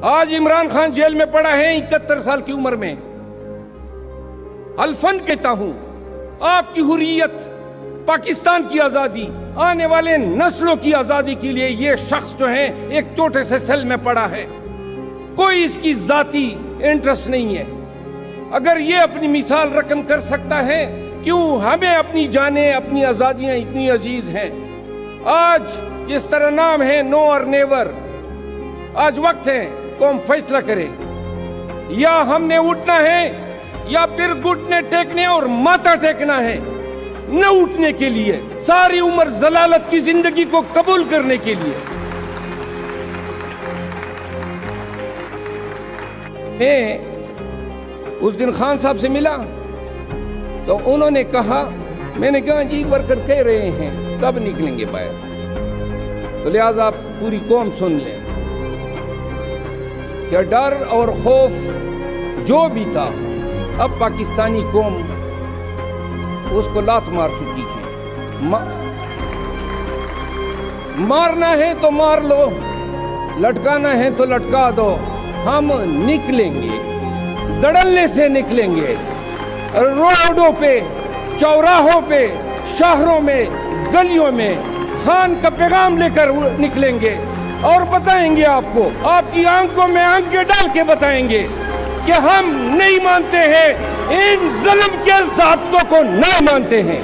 آج عمران خان جیل میں پڑا ہے 71 سال کی عمر میں. الفن کہتا ہوں، آپ کی حریت، پاکستان کی آزادی، آنے والے نسلوں کی آزادی کے لیے یہ شخص جو ہے ایک چھوٹے سے سیل میں پڑا ہے. کوئی اس کی ذاتی انٹرسٹ نہیں ہے. اگر یہ اپنی مثال رقم کر سکتا ہے، کیوں ہمیں اپنی جانیں، اپنی آزادیاں اتنی عزیز ہیں؟ آج جس طرح نام ہے نو اور نیور، آج وقت ہے قوم فیصلہ کرے. یا ہم نے اٹھنا ہے یا پھر گھٹنے ٹیکنے اور ماتھا ٹیکنا ہے. نہ اٹھنے کے لیے، ساری عمر ضلالت کی زندگی کو قبول کرنے کے لیے. میں اس دن خان صاحب سے ملا تو انہوں نے کہا، میں نے کہا جی ورکر کہہ رہے ہیں کب نکلیں گے باہر، تو لہٰذا آپ پوری قوم سن لیں کہ ڈر اور خوف جو بھی تھا، اب پاکستانی قوم اس کو لات مار چکی ہے. مارنا ہے تو مار لو، لٹکانا ہے تو لٹکا دو. ہم نکلیں گے، دڑلنے سے نکلیں گے، روڈوں پہ، چوراہوں پہ، شہروں میں، گلیوں میں خان کا پیغام لے کر نکلیں گے اور بتائیں گے آپ کو، آپ کی آنکھوں میں آنکھیں ڈال کے بتائیں گے کہ ہم نہیں مانتے ہیں، ان ظلم کے ضابطوں کو نہیں مانتے ہیں.